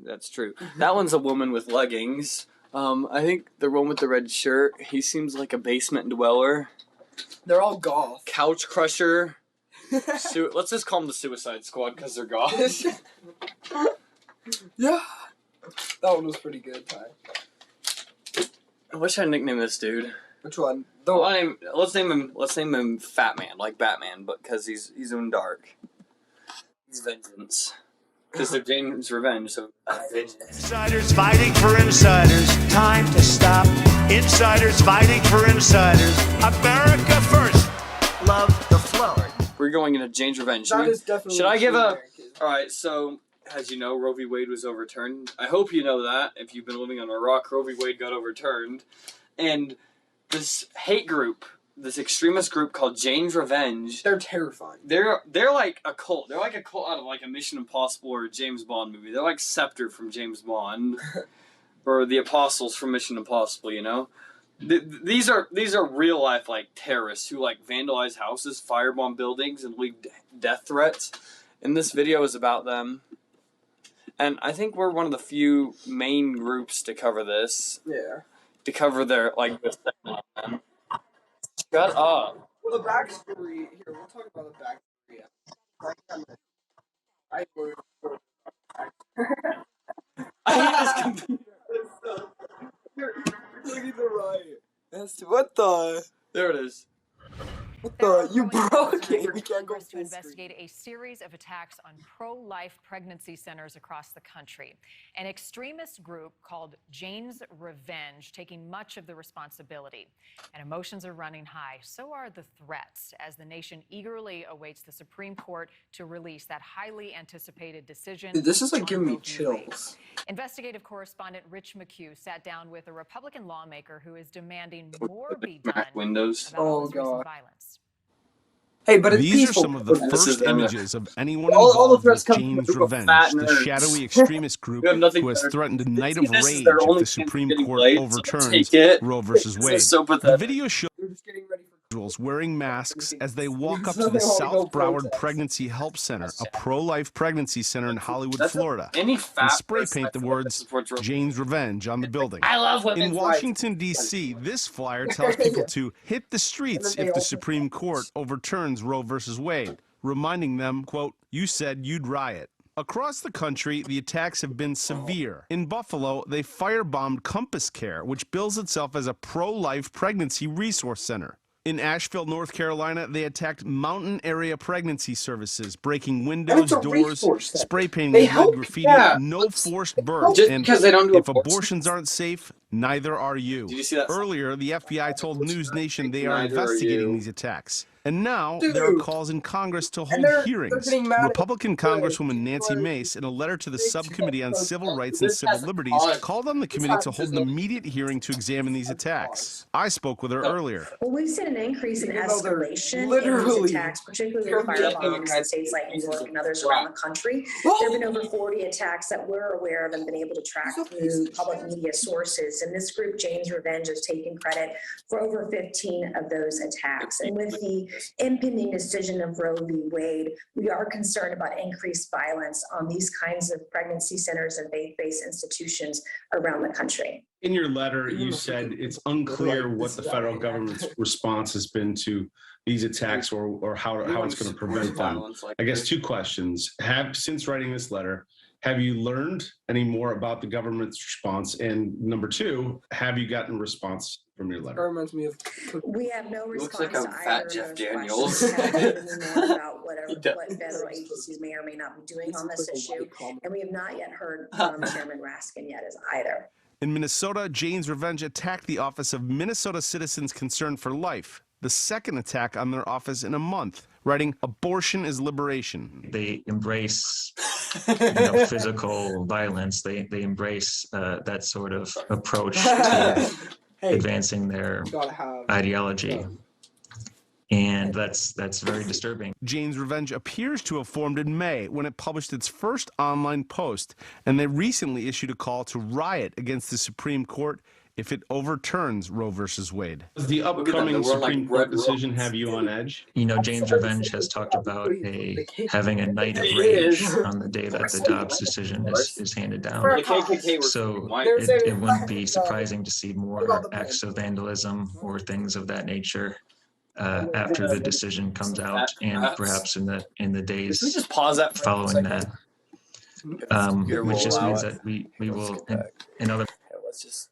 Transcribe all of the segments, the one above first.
That's true. That one's a woman with leggings. I think the one with the red shirt, he seems like a basement dweller. They're all goth. Couch crusher. Let's just call them the Suicide Squad because they're goth. Yeah. That one was pretty good, Ty. I wish I nicknamed this dude. Which one? Let's name him Fat Man, like Batman, but because he's in dark. He's vengeance. Because they're James Revenge, so vengeance. Insiders fighting for insiders. Time to stop. Insiders fighting for insiders. America first. Love the flow. We're going into James Revenge. That is definitely. Should I give a? All right, so as you know, Roe v. Wade was overturned. I hope you know that. If you've been living on a rock, Roe v. Wade got overturned, and this hate group, this extremist group called James Revenge. They're terrifying. They're like a cult. They're like a cult out of like a Mission Impossible or a James Bond movie. They're like Scepter from James Bond, or the Apostles from Mission Impossible. You know, these are real life like terrorists who like vandalize houses, firebomb buildings, and leave death threats. And this video is about them. And I think we're one of the few main groups to cover this. Yeah. To cover their like this thing on them. Shut up. Well, the backstory here. We'll talk about the backstory. I hate this computer. Look at the riot. What the? There it is. What the? You broke it. We can't go to investigate a series of attacks on pro-life pregnancy centers across the country. An extremist group called Jane's Revenge taking much of the responsibility. And emotions are running high. So are the threats as the nation eagerly awaits the Supreme Court to release that highly anticipated decision. Dude, this is like giving me chills. Investigative correspondent Rich McHugh sat down with a Republican lawmaker who is demanding more be done Windows. about all this recent violence. Hey, but it's These peaceful. are some of the first images of anyone all the involved threats with come from James a group of Revenge, fat the nerds. shadowy extremist group We have nothing who has better. threatened a night See, of this is rage their if only the chance of Supreme getting Court laid, so overturns take it. Roe versus This Wade. is so The pathetic. video shows They're just getting ready for individuals wearing masks as they walk up So to the they all go South Broward protest. Pregnancy Help Center, a pro-life pregnancy center in Hollywood, That's Florida, any fat and spray person paint the I feel like words supports Roe. James Revenge on the building. I love women's In rights. Washington, D.C., this flyer tells people to hit the streets they if the all- Supreme Court overturns Roe versus Wade, reminding them, quote, "You said you'd riot." Across the country, the attacks have been severe. In Buffalo, they firebombed Compass Care, which bills itself as a pro-life pregnancy resource center. In Asheville, North Carolina, they attacked Mountain Area Pregnancy Services, breaking windows, a doors, resource center. spray painting They with help- red graffiti, yeah, no forced birth, Just and because they don't do if abortions. abortions aren't safe, neither are you. Did you see that? Earlier, the FBI told News Nation they are Neither are investigating you. these attacks. And now, there are Dude. calls in Congress to And hold they're hearings. getting mad at Republican the Congresswoman Nancy because Mace, in a letter to the they Subcommittee on took Civil those- Rights and this Civil has a Liberties, cause. called on the committee has to hold an a- immediate hearing to examine these attacks. I spoke with her earlier. Well, we've seen an increase in Even though they're escalation in literally these attacks, particularly with firebombs in states like New York and others around the country. There have been over 40 attacks that we're aware of and been able to track through public media sources. And this group, Jane's Revenge, has taken credit for over 15 of those attacks. And with the impending decision of Roe v. Wade, we are concerned about increased violence on these kinds of pregnancy centers and faith-based institutions around the country. In your letter, you said it's unclear what the federal government's response has been to these attacks or how it's going to prevent them. I guess two questions. Since writing this letter, have you learned any more about the government's response? And number two, have you gotten a response from your That letter? reminds me of. We have no Looks response like a to fat either Jeff of those Daniels. questions. We haven't heard any more about He does. what federal agencies may or may not be doing on this issue. And we have not yet heard from Chairman Raskin yet as either. In Minnesota, Jane's Revenge attacked the office of Minnesota Citizens Concerned for Life, the second attack on their office in a month, writing, "Abortion is liberation." They embrace physical violence. They embrace that sort of approach to advancing their Gotta have. ideology. And that's very disturbing. Jane's Revenge appears to have formed in May when it published its first online post, and they recently issued a call to riot against the Supreme Court if it overturns Roe versus Wade. Does the upcoming Supreme Court decision have you on edge? You know, James Revenge has talked about having a night of rage on the day that the Dobbs decision is handed down. The KKK were So white. it wouldn't be surprising to see more acts of vandalism or things of that nature after the decision comes out, and perhaps in the days Can we just pause that for following a second? that, which just means that we will in other. Okay, let's just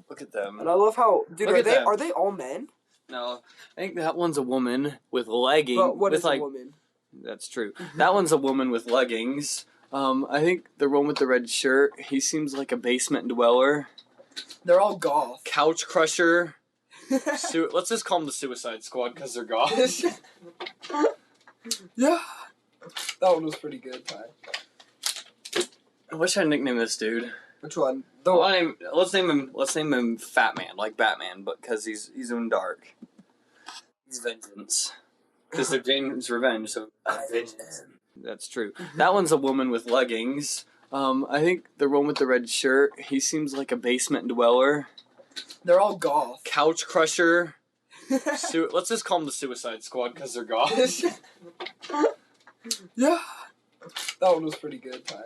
look at them. And I love how, dude, Look at them. are they all men? No, I think that one's a woman with leggings. But what with is like, a woman? That's true. That one's a woman with leggings. I think the one with the red shirt, he seems like a basement dweller. They're all goth. Couch crusher. Let's just call them the Suicide Squad because they're goth. Yeah. That one was pretty good, Ty. I wish I nicknamed this dude. Which one? Let's name him Fat Man, like Batman, but because he's in dark. He's Vengeance. Because they're James Revenge, so Vengeance. That's true. That one's a woman with leggings. I think the one with the red shirt, he seems like a basement dweller. They're all goth. Couch crusher. Let's just call them the Suicide Squad because they're goth. Yeah. That one was pretty good, Ty.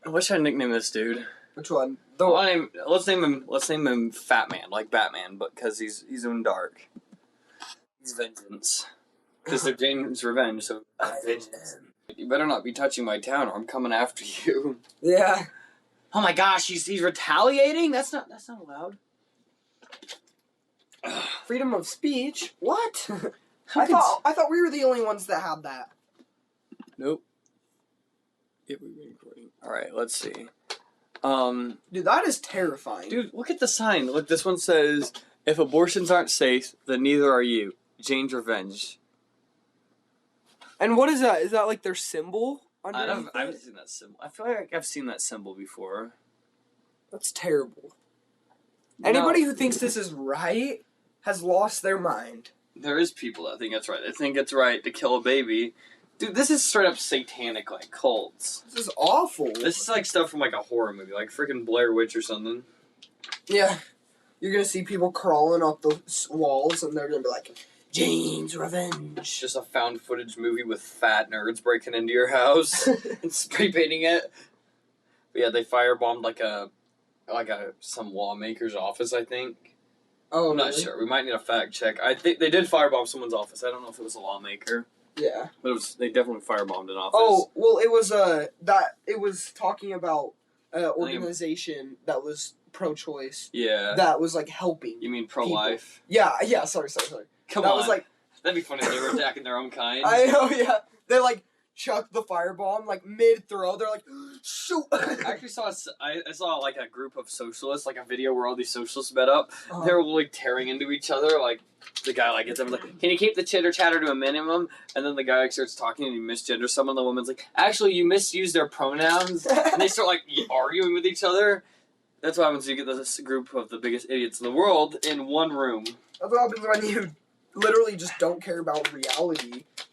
I wish I nicknamed this dude. Which one? Let's name him Fat Man, like Batman, but because he's in dark. He's Vengeance. Because they're James Revenge, so Vengeance. You better not be touching my town or I'm coming after you. Yeah. Oh my gosh, he's retaliating? That's not allowed. Freedom of speech? What? I thought we were the only ones that had that. Nope. Yeah, we've been recording. Alright, let's see. Dude, that is terrifying. Dude, look at the sign. Look, this one says, if abortions aren't safe, then neither are you. Jane's Revenge. And what is that? Is that like their symbol? I haven't seen that symbol. I feel like I've seen that symbol before. That's terrible. Anybody who thinks this is right has lost their mind. There is people that think that's right. They think it's right to kill a baby. Dude, this is straight up satanic, like, cults. This is awful. This is like stuff from, like, a horror movie, like freaking Blair Witch or something. Yeah. You're gonna see people crawling up the walls, and they're gonna be like, Jane's Revenge. Just a found footage movie with fat nerds breaking into your house and spray painting it. But yeah, they firebombed, some lawmaker's office, I think. Oh, I'm not sure. We might need a fact check. I think they did firebomb someone's office. I don't know if it was a lawmaker. Yeah. But they definitely firebombed an office. Oh, well, it was talking about an organization that was pro-choice. Yeah. That was, like, helping. You mean pro-life? Yeah, sorry. Come that on. was like, that'd be funny if they were attacking their own kind. I know, yeah. They, like, chucked the firebomb, like, mid-throw. They're like, shoot! I actually saw like, a group of socialists, like, a video where all these socialists met up. They were, like, tearing into each other, like, the guy, like, gets them, like, can you keep the chitter-chatter to a minimum? And then the guy, like, starts talking and he misgenders someone. The woman's like, actually, you misused their pronouns. And they start, like, arguing with each other. That's what happens when you get this group of the biggest idiots in the world in one room. That's what happens when you literally just don't care about reality.